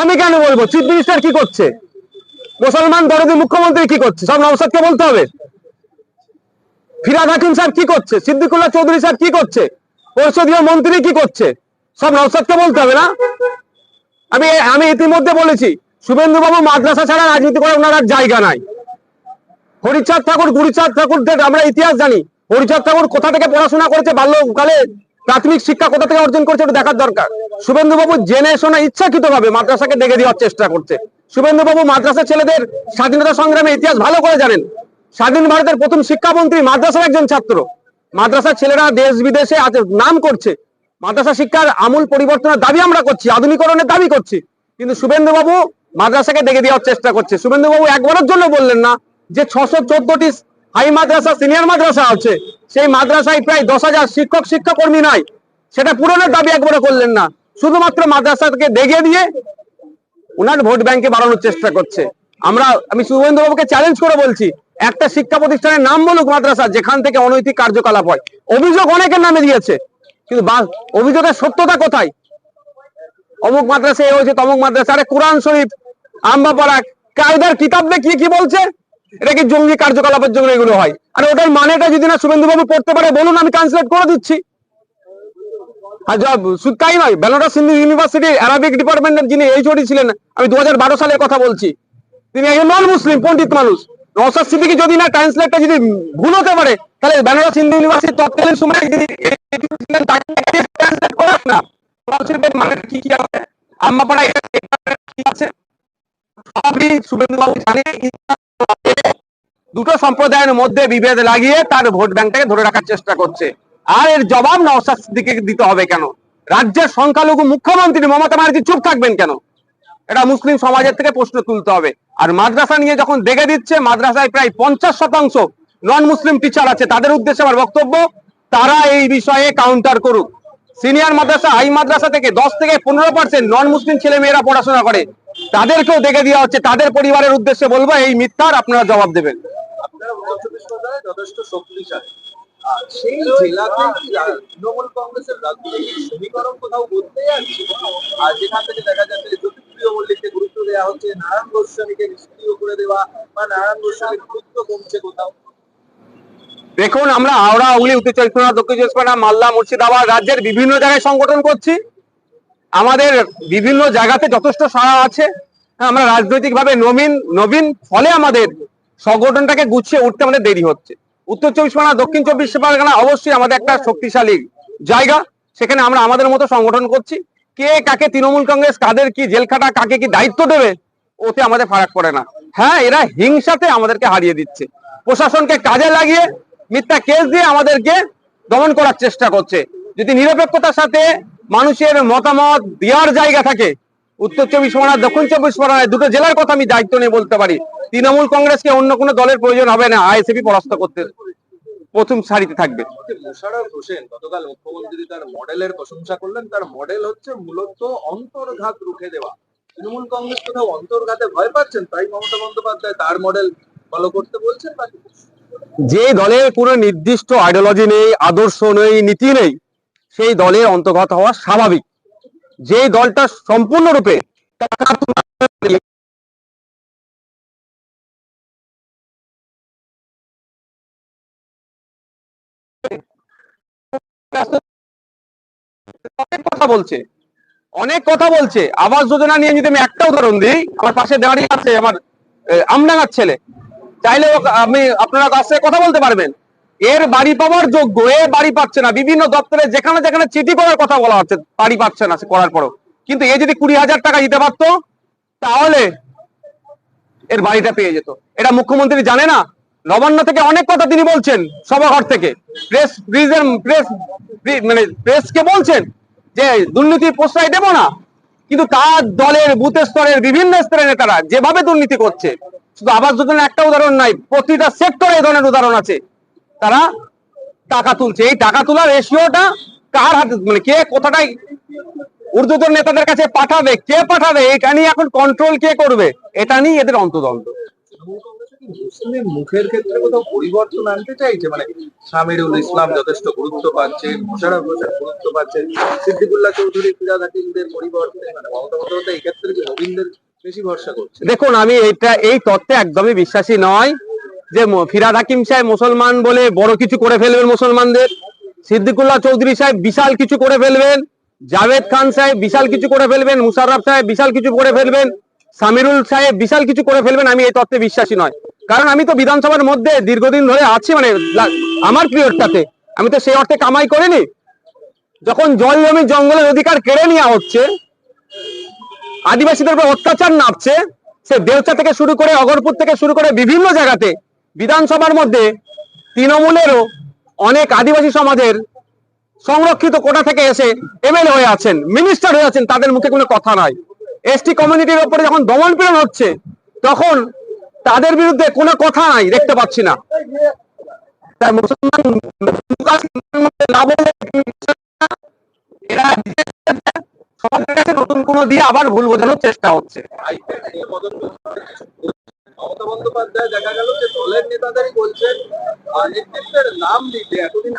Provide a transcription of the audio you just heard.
আমি কেন বলবো? চিফ মিনিস্টার কি করছে? মুসলমান দরদি মুখ্যমন্ত্রী কি করছে? সব নওশাদকে বলতে হবে। ফিরাদ হাকিম সাহেব কি করছে? সিদ্দিকুল্লাহ চৌধুরী সাহেব কি করছে? পরিষদীয় মন্ত্রী কি করছে? সব নওশাদকে বলতে হবে না? আমি ইতিমধ্যে বলেছি, শুভেন্দু বাবু মাদ্রাসা ছাড়া রাজনীতি করে ওনার জায়গা নাই। হরিচাঁদ ঠাকুর, গুরুচাঁদ ঠাকুরদের আমরা ইতিহাস জানি। হরিচাঁদ ঠাকুর কোথা থেকে পড়াশোনা করেছে, বাল্যকালে প্রাথমিক শিক্ষা কোথা থেকে অর্জন করেছে, এটা দেখার দরকার। শুভেন্দু বাবু জেনে শোনা ইচ্ছাকৃত ভাবে মাদ্রাসাকে দেখে দেওয়ার চেষ্টা করছে। শুভেন্দু বাবু মাদ্রাসা ছেলেদের স্বাধীনতা সংগ্রামে ইতিহাস ভালো করে জানেন। স্বাধীন ভারতের প্রথম শিক্ষামন্ত্রী মাদ্রাসার একজন ছাত্র। মাদ্রাসার ছেলেরা দেশ বিদেশে নাম করছে। মাদ্রাসা শিক্ষার আমূল পরিবর্তনের দাবি আমরা করছি, আধুনিকরণের দাবি করছি। কিন্তু শুভেন্দু বাবু মাদ্রাসাকে দেখে দেওয়ার চেষ্টা করছে। শুভেন্দু বাবু একবারের জন্য বললেন না যে 614টি হাই মাদ্রাসা, সিনিয়র মাদ্রাসা আছে, সেই মাদ্রাসায় প্রায় 10,000 শিক্ষক শিক্ষাকর্মী নাই, সেটা পূরণের দাবি একবারও করলেন না। শুধুমাত্র মাদ্রাসাকে দেখে দিয়ে ওনার ভোট ব্যাংকে বাড়ানোর চেষ্টা করছে। আমি শুভেন্দু বাবুকে চ্যালেঞ্জ করে বলছি, একটা শিক্ষা প্রতিষ্ঠানের নাম বলুক মাদ্রাসা যেখান থেকে অনৈতিক কার্যকলাপ হয়। অভিযোগ অনেকের নামে দিয়েছে, কিন্তু অভিযোগের সত্যতা কোথায়? অমুক মাদ্রাসা এ হয়েছে, তমুক মাদ্রাসা। আরে কোরআন শরীফ, আম্বাপাড়া, কায়দার কিতাব দিয়ে কি বলছে? এটা কি জঙ্গি কার্যকলাপের জন্য এগুলো হয়? আর ওটার মানেটা যদি না শুভেন্দু বাবু পড়তে পারে বলুন, আমি ট্রান্সলেট করে দিচ্ছি। আর শুধু তাই নয়, বেনারস হিন্দু ইউনিভার্সিটি অ্যারাবিক ডিপার্টমেন্টের যিনি এইচওডি ছিলেন, আমি 2012 সালের কথা বলছি, তিনি একজন নন মুসলিম পণ্ডিত মানুষ। নওশাদ সিদ্দিকী যদি না ট্রান্সলেটটা যদি ভুল হতে পারে, তাহলে বেনারস হিন্দু ইউনিভার্সিটির তৎকালীন সময় যদি ট্রান্সলেট করাস না, মানে কি কি আছে, আম্বাপাড়ায় কি আছে, সবই শুভেন্দু বাবু জানে। দুটো সম্প্রদায়ের মধ্যে বিভেদ লাগিয়ে তার ভোট ব্যাংকটাকে ধরে রাখার চেষ্টা করছে। আর এর জবাব নওশাদ সিদ্দিকীকে দিতে হবে কেন? রাজ্যের সংখ্যালঘু মুখ্যমন্ত্রী মমতা ব্যানার্জি চুপ থাকবেন কেন? এটা মুসলিম সমাজের থেকে প্রশ্ন তুলতে হবে। আর মাদ্রাসা নিয়ে যখন দেখে দিচ্ছে, মাদ্রাসায় প্রায় 50% নন মুসলিম টিচার আছে, তাদের উদ্দেশ্যে আমার বক্তব্য, তারা এই বিষয়ে কাউন্টার করুক। সিনিয়র মাদ্রাসা, হাই মাদ্রাসা থেকে 10 থেকে 15% নন মুসলিম ছেলে মেয়েরা পড়াশোনা করে, তাদেরকেও দেখে দেওয়া হচ্ছে। তাদের পরিবারের উদ্দেশ্যে বলবো, এই মিথ্যার আপনারা জবাব দেবেন। যথেষ্ট শক্তিশালী সেই জেলাতে কি তৃণমূল কংগ্রেসের রাজনৈতিক সমীকরণ কোথাও বদলে যাচ্ছে? আর যেখান থেকে দেখা যাচ্ছে জ্যোতিপ্রিয় মল্লিককে গুরুত্ব দেওয়া হচ্ছে, নারায়ণ গোস্বামীকে নিষ্ক্রিয় করে দেওয়া বা নারায়ণ গোস্বামীর গুরুত্ব কমছে কোথাও। দেখুন, আমরা হাওড়া, হুগলি, উত্তর চব্বিশ পরগনা, দক্ষিণ চব্বিশ পরগনা, মালদা, মুর্শিদাবাদ, রাজ্যের বিভিন্ন জায়গায় সংগঠন করছি। আমাদের বিভিন্ন জায়গাতে যথেষ্ট সাড়া আছে। আমরা রাজনৈতিক ভাবে নবীন, ফলে আমাদের সংগঠনটাকে গুছিয়ে উঠতে আমাদের দেরি হচ্ছে। উত্তর চব্বিশ পরগনা, দক্ষিণ চব্বিশ পরগনা অবশ্যই আমাদের একটা শক্তিশালী জায়গা, সেখানে আমরা আমাদের মতো সংগঠন করছি। কে কাকে তৃণমূল কংগ্রেস কাদের কি জেলখাটা, কাকে কি দায়িত্ব দেবে, ওতে আমাদের ফারাক পড়ে না। হ্যাঁ, এরা হিংসাতে আমাদেরকে হারিয়ে দিচ্ছে, প্রশাসনকে কাজে লাগিয়ে মিথ্যা কেস দিয়ে আমাদেরকে দমন করার চেষ্টা করছে। যদি নিরপেক্ষতার সাথে মানুষের মতামত দেওয়ার জায়গা থাকে, উত্তর চব্বিশ পরগনা, দক্ষিণ চব্বিশ পরগনায় দুটো জেলার কথা আমি দায়িত্ব নিয়ে বলতে পারি, তৃণমূল কংগ্রেসকে অন্য কোনো দলের প্রয়োজন হবে না। আইএসএফই পরাস্ত করতে প্রথম সারিতে থাকবে। মোশাররফ হোসেন গতকাল মুখ্যমন্ত্রী তার মডেলের প্রশংসা করলেন। তার মডেল হচ্ছে মূলত অন্তর্ঘাত রুখে দেওয়া। তৃণমূল কংগ্রেস কোথাও অন্তর্ঘাতে ভয় পাচ্ছেন, তাই মমতা বন্দ্যোপাধ্যায় তার মডেল ফলো করতে বলছেন। বাকি যে দলের কোনো নির্দিষ্ট আইডিওলজি নেই, আদর্শ নেই, নীতি নেই, সেই দলের অন্তর্গত হওয়া স্বাভাবিক। যে দলটা সম্পূর্ণরূপে অনেক কথা বলছে আবাস যোজনা নিয়ে, যদি আমি একটা উদাহরণ দিই, আমার পাশে দাঁড়িয়ে আছে আমার আমডাঙ্গার ছেলে, চাইলে আপনারা কাছে কথা বলতে পারবেন। এর বাড়ি পাওয়ার যোগ্য, এ বাড়ি পাচ্ছে না। বিভিন্ন দপ্তরে যেখানে যেখানে চিঠি করার কথা বলা হচ্ছে, বাড়ি পাচ্ছে না সে করার পরও। কিন্তু এ যদি 20,000 টাকা দিতে পারতো, তাহলে এর বাড়িটা পেয়ে যেত। এটা মুখ্যমন্ত্রী জানে না? নবান্ন থেকে অনেক কথা তিনি বলছেন, সভাঘর থেকে প্রেসকে বলছেন যে দুর্নীতির প্রশ্রয় দেব না, কিন্তু তার দলের বুথ স্তরের বিভিন্ন স্তরের নেতারা যেভাবে দুর্নীতি করছে, শুধু আবাস যোজনা একটা উদাহরণ নাই, প্রতিটা সেক্টরে এই ধরনের উদাহরণ আছে। তারা টাকা তুলছে, এই টাকা তোলার রেশিওটা কার হাতে, মানে কে কোথাটাই ঊর্ধ্বতন নেতাদের কাছে পাঠাবে, কে পাঠাবে, এটা নিয়ে এখন কন্ট্রোল কে করবে, এটা নিয়ে এদের অন্তদ্বন্দ্ব। মুসলিম মুখের ক্ষেত্রে কোথাও পরিবর্তন আনতে চাইছে, মানে সামিরুল ইসলাম যথেষ্ট গুরুত্ব পাচ্ছে, মোশাররফ হোসেন গুরুত্ব পাচ্ছে, সিদ্দিকুল্লাহ চৌধুরী, ফিরহাদ হাকিমদের পরিবর্তে মানে মমতা বন্দ্যোপাধ্যায় এই ক্ষেত্রে যে নবীনদের বেশি ভরসা করছে। দেখুন, আমি এই তত্ত্বে একদমই বিশ্বাসী নয় যে ফিরহাদ হাকিম সাহেব মুসলমান বলে বড় কিছু করে ফেলবেন মুসলমানদের, সিদ্দিকুল্লাহ চৌধুরী সাহেব বিশাল কিছু করে ফেলবেন, জাভেদ খান সাহেব বিশাল কিছু করে ফেলবেন, মুশাররফ সাহেব বিশাল কিছু করে ফেলবেন, সামিরুল সাহেব বিশাল কিছু করে ফেলবেন। আমি এই তত্ত্বে বিশ্বাসী নয়, কারণ আমি তো বিধানসভার মধ্যে দীর্ঘদিন ধরে আছি, মানে আমার পিরিয়ডটাতে আমি তো সেই অর্থে কামাই করিনি। যখন জল জমি জঙ্গলের অধিকার কেড়ে নেওয়া হচ্ছে, আদিবাসীদের উপর অত্যাচার নামছে, সে দেউচা থেকে শুরু করে অগরপুর থেকে শুরু করে বিভিন্ন জায়গাতে বিধানসভার মধ্যে তৃণমূলেরও অনেক আদিবাসী সমাজের সংরক্ষিত কোটা থেকে এসে এমএলএ হয়ে আছেন, মিনিস্টার হয়ে আছেন, তাদের মুখে কোনো কথা নাই। এসটি কমিউনিটির উপরে যখন দমন পীড়ন হচ্ছে, তখন তাদের বিরুদ্ধে কোনো কথা নাই, দেখতে পাচ্ছি না। তাই মুসলমান না বলে এরা সমাজের কাছে নতুন কোনো দিয়ে আবার ভুল বোঝানোর চেষ্টা হচ্ছে। মমতা বন্দ্যোপাধ্যায় দেখা গেল যে দলের নেতাদেরই বলছেন নেতৃত্বের নাম দিতে, এতদিন